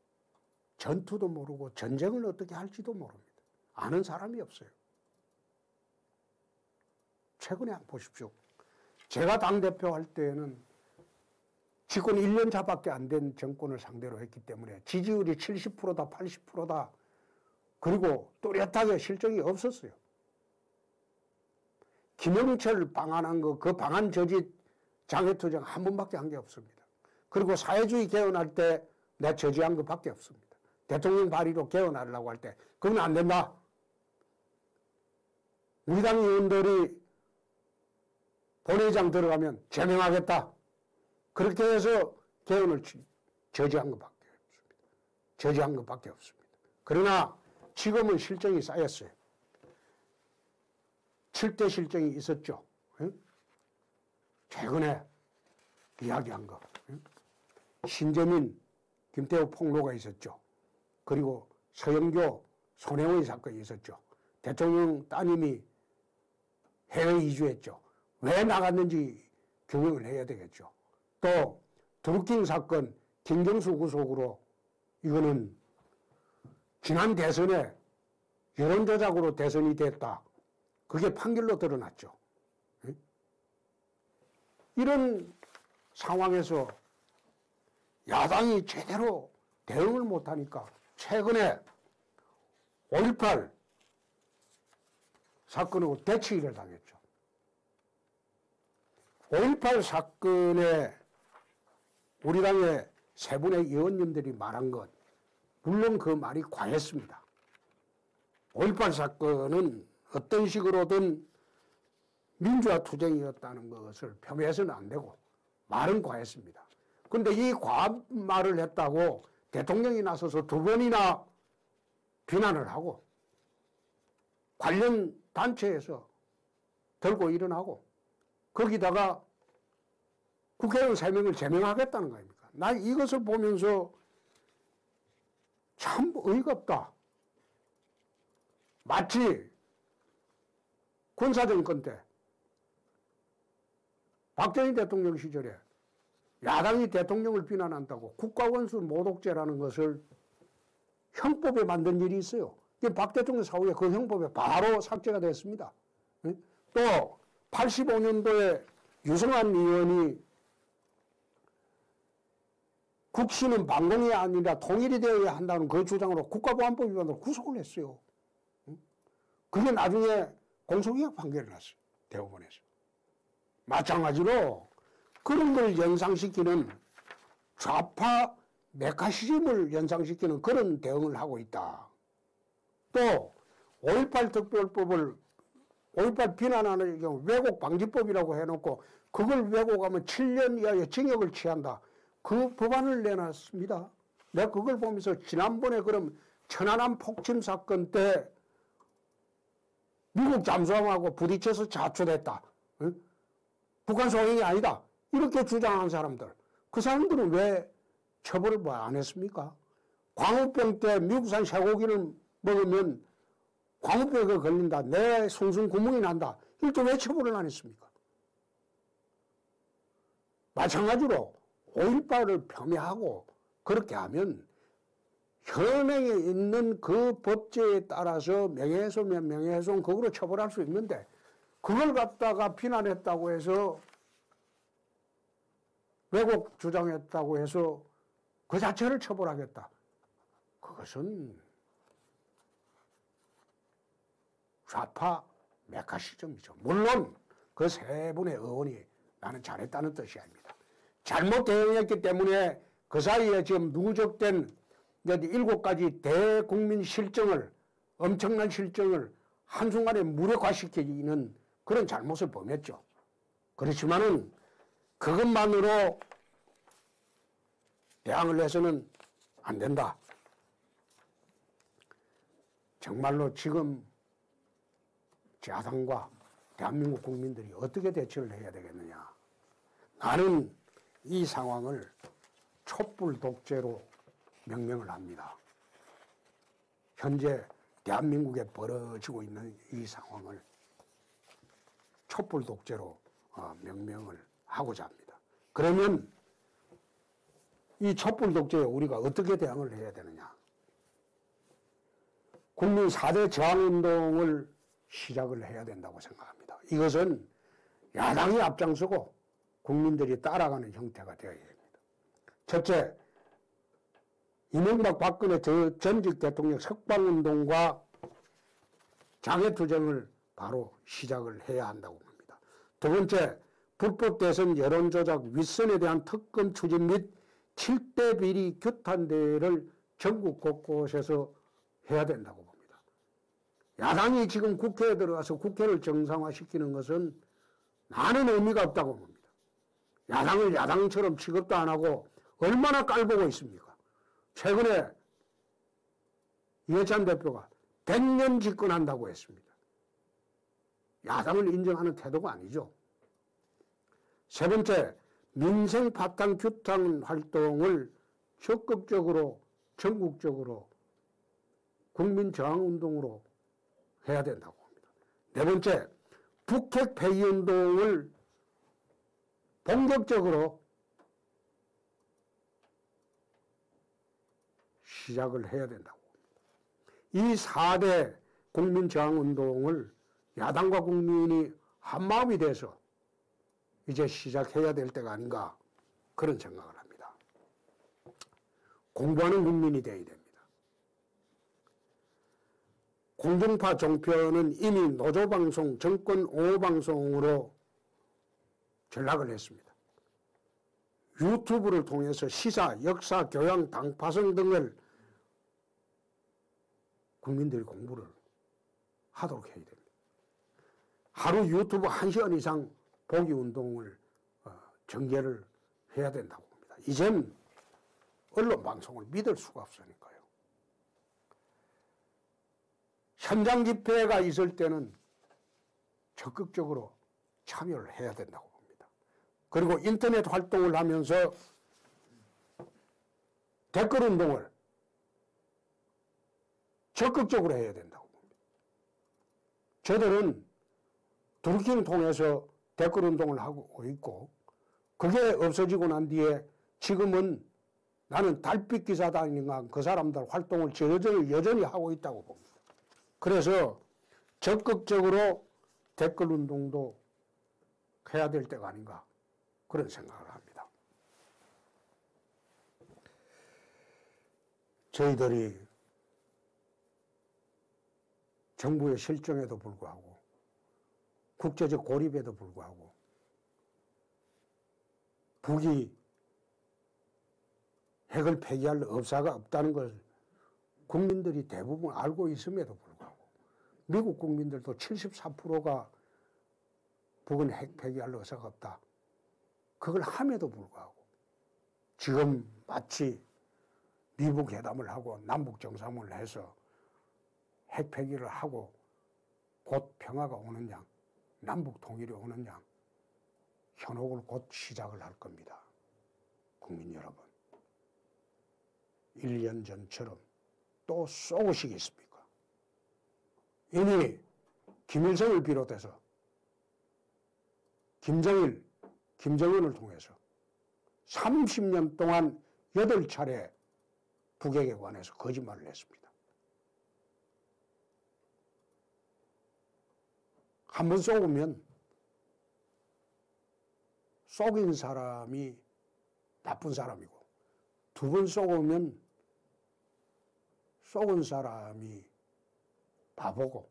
전투도 모르고 전쟁을 어떻게 할지도 모릅니다. 아는 사람이 없어요. 최근에 한번 보십시오. 제가 당대표 할 때는 집권 1년 차밖에 안 된 정권을 상대로 했기 때문에 지지율이 70%다 80%다 그리고 또렷하게 실정이 없었어요. 김영철 방한한 거, 그 방한 저지 장외투쟁 한 번밖에 한 게 없습니다. 그리고 사회주의 개헌할 때 내가 저지한 것밖에 없습니다. 대통령 발의로 개헌하려고 할 때 그건 안 된다. 우리 당 의원들이 본회의장 들어가면 제명하겠다. 그렇게 해서 개헌을 저지한 것밖에 없습니다. 저지한 것밖에 없습니다. 그러나 지금은 실정이 쌓였어요. 7대 실정이 있었죠. 최근에 이야기한 거. 신재민, 김태호 폭로가 있었죠. 그리고 서영교, 손혜원의 사건이 있었죠. 대통령 따님이 해외 이주했죠. 왜 나갔는지 규명을 해야 되겠죠. 또 드루킹 사건, 김경수 구속으로 이거는 지난 대선에 여론조작으로 대선이 됐다. 그게 판결로 드러났죠. 이런 상황에서 야당이 제대로 대응을 못하니까 최근에 5.18 사건으로 대치기를 당했죠. 5.18 사건에 우리 당의 세 분의 의원님들이 말한 것, 물론 그 말이 과했습니다. 5.18 사건은 어떤 식으로든 민주화 투쟁이었다는 것을 폄훼해서는 안 되고 말은 과했습니다. 그런데 이 과한 말을 했다고 대통령이 나서서 2번이나 비난을 하고 관련 단체에서 들고 일어나고 거기다가 국회의원 3명을 제명하겠다는 거 아닙니까? 나 이것을 보면서 참 어이가 없다. 마치 군사정권 때 박정희 대통령 시절에 야당이 대통령을 비난한다고 국가원수 모독죄라는 것을 형법에 만든 일이 있어요. 박 대통령 사후에 그 형법에 바로 삭제가 됐습니다. 또 85년도에 유승환 의원이 국시는 반공이 아니라 통일이 되어야 한다는 그 주장으로 국가보안법 위반으로 구속을 했어요. 그게 나중에 공소기각 판결이 났어요. 대법원에서. 마찬가지로 그런 걸 연상시키는 좌파 메카시즘을 연상시키는 그런 대응을 하고 있다. 또 5.18 특별법을 5.18 비난하는 경우 왜곡 방지법이라고 해놓고 그걸 왜곡하면 7년 이하의 징역을 취한다. 그 법안을 내놨습니다. 내가 그걸 보면서 지난번에 그럼 천안함 폭침 사건 때 미국 잠수함하고 부딪혀서 자초됐다. 응? 북한 소행이 아니다. 이렇게 주장하는 사람들. 그 사람들은 왜 처벌을 뭐 안 했습니까? 광우병 때 미국산 쇠고기를 먹으면 광우병에 걸린다. 내 숭숭 구멍이 난다. 이럴 때 왜 처벌을 안 했습니까? 마찬가지로 5.18을 폄훼하고 그렇게 하면 현행에 있는 그 법제에 따라서 명예훼손이면 명예훼손 그거로 처벌할 수 있는데 그걸 갖다가 비난했다고 해서 왜곡 주장했다고 해서 그 자체를 처벌하겠다. 그것은 좌파 메카시즘이죠. 물론 그 세 분의 의원이 나는 잘했다는 뜻이 아닙니다. 잘못 대응했기 때문에 그 사이에 지금 누적된 7가지 대국민 실정을, 엄청난 실정을 한순간에 무력화시키는 그런 잘못을 범했죠. 그렇지만은 그것만으로 대항을 해서는 안 된다. 정말로 지금 야당과 대한민국 국민들이 어떻게 대처를 해야 되겠느냐. 나는 이 상황을 촛불 독재로 명명을 합니다. 현재 대한민국에 벌어지고 있는 이 상황을 촛불 독재로 명명을 하고자 합니다. 그러면 이 촛불 독재에 우리가 어떻게 대응을 해야 되느냐. 국민 4대 저항운동을 시작을 해야 된다고 생각합니다. 이것은 야당이 앞장서고 국민들이 따라가는 형태가 되어야 됩니다. 첫째, 이명박 박근혜 전직 대통령 석방운동과 장애투쟁을 바로 시작을 해야 한다고 봅니다. 두 번째, 불법 대선 여론조작 윗선에 대한 특검 추진 및 7대 비리 규탄대회를 전국 곳곳에서 해야 된다고 봅니다. 야당이 지금 국회에 들어가서 국회를 정상화시키는 것은 나는 의미가 없다고 봅니다. 야당을 야당처럼 취급도 안 하고 얼마나 깔보고 있습니까? 최근에 이해찬 대표가 100년 집권한다고 했습니다. 야당을 인정하는 태도가 아니죠. 세 번째, 민생 파탄 규탄 활동을 적극적으로 전국적으로 국민저항운동으로 해야 된다고 합니다. 네 번째, 북핵 폐기운동을 본격적으로 시작을 해야 된다고 봅니다. 이 4대 국민저항운동을 야당과 국민이 한마음이 돼서 이제 시작해야 될 때가 아닌가 그런 생각을 합니다. 공부하는 국민이 되어야 됩니다. 공중파 종편은 이미 노조방송, 정권 옹호방송으로 전락을 했습니다. 유튜브를 통해서 시사, 역사, 교양, 당파성 등을 국민들이 공부를 하도록 해야 됩니다. 하루 유튜브 1시간 이상 보기 운동을 전개를 해야 된다고 봅니다. 이젠 언론 방송을 믿을 수가 없으니까요. 현장 집회가 있을 때는 적극적으로 참여를 해야 된다고 봅니다. 그리고 인터넷 활동을 하면서 댓글 운동을 적극적으로 해야 된다고 봅니다. 저들은 드루킹 통해서 댓글 운동을 하고 있고 그게 없어지고 난 뒤에 지금은 나는 달빛 기사단인가 그 사람들 활동을 여전히 하고 있다고 봅니다. 그래서 적극적으로 댓글 운동도 해야 될 때가 아닌가 그런 생각을 합니다. 저희들이 정부의 실정에도 불구하고 국제적 고립에도 불구하고 북이 핵을 폐기할 의사가 없다는 걸 국민들이 대부분 알고 있음에도 불구하고 미국 국민들도 74%가 북은 핵 폐기할 의사가 없다. 그걸 함에도 불구하고 지금 마치 미북 회담을 하고 남북 정상회담을 해서 핵 폐기를 하고 곧 평화가 오는 양, 남북 통일이 오는 양 현혹을 곧 시작을 할 겁니다. 국민 여러분. 1년 전처럼 또 쏘시겠습니까? 이미 김일성을 비롯해서 김정일, 김정은을 통해서 30년 동안 8차례 북핵에 관해서 거짓말을 했습니다. 한 번 쏘면 쏘긴 사람이 나쁜 사람이고 두 번 쏘면 쏘은 사람이 바보고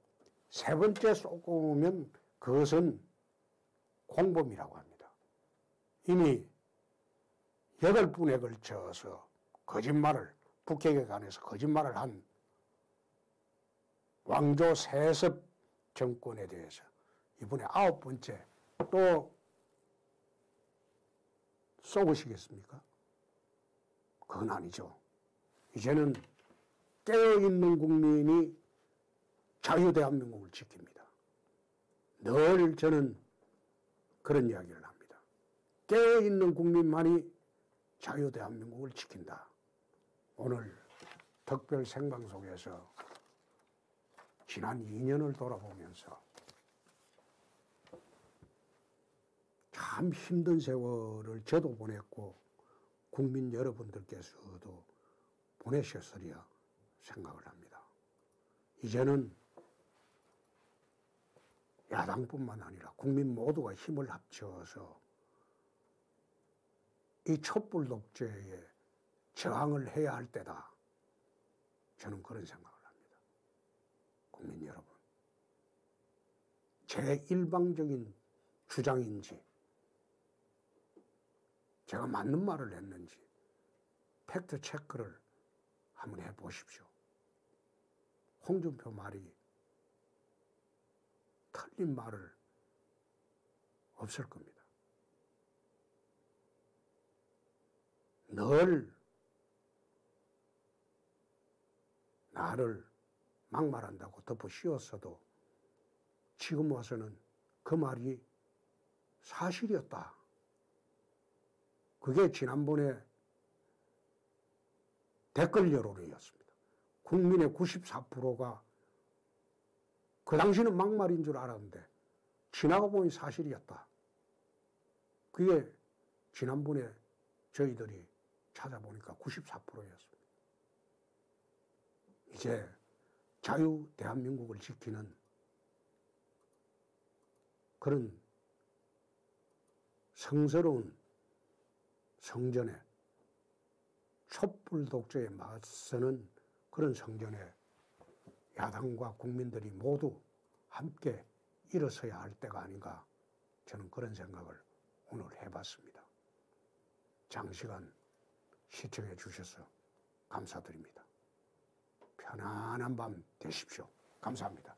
세 번째 쏘면 그것은 공범이라고 합니다. 이미 8분에 걸쳐서 거짓말을 북핵에 관해서 거짓말을 한 왕조 세습 정권에 대해서 이번에 9번째 또 쏘시겠습니까? 그건 아니죠. 이제는 깨어있는 국민이 자유대한민국을 지킵니다. 늘 저는 그런 이야기를 합니다. 깨어있는 국민만이 자유대한민국을 지킨다. 오늘 특별 생방송에서 지난 2년을 돌아보면서 참 힘든 세월을 저도 보냈고 국민 여러분들께서도 보내셨으리라 생각을 합니다. 이제는 야당뿐만 아니라 국민 모두가 힘을 합쳐서 이 촛불 독재에 저항을 해야 할 때다. 저는 그런 생각을 합니다. 국민 여러분, 제 일방적인 주장인지 제가 맞는 말을 했는지 팩트 체크를 한번 해보십시오. 홍준표 말이 틀린 말을 없을 겁니다. 늘 나를 막말한다고 덮어 씌웠어도 지금 와서는 그 말이 사실이었다. 그게 지난번에 댓글 여론이었습니다. 국민의 94%가 그 당시는 막말인 줄 알았는데 지나가 보니 사실이었다. 그게 지난번에 저희들이 찾아보니까 94%였습니다. 이제 자유 대한민국을 지키는 그런 성스러운 성전에 촛불 독재에 맞서는 그런 성전에 야당과 국민들이 모두 함께 일어서야 할 때가 아닌가 저는 그런 생각을 오늘 해봤습니다. 장시간 시청해 주셔서 감사드립니다. 편안한 밤 되십시오. 감사합니다.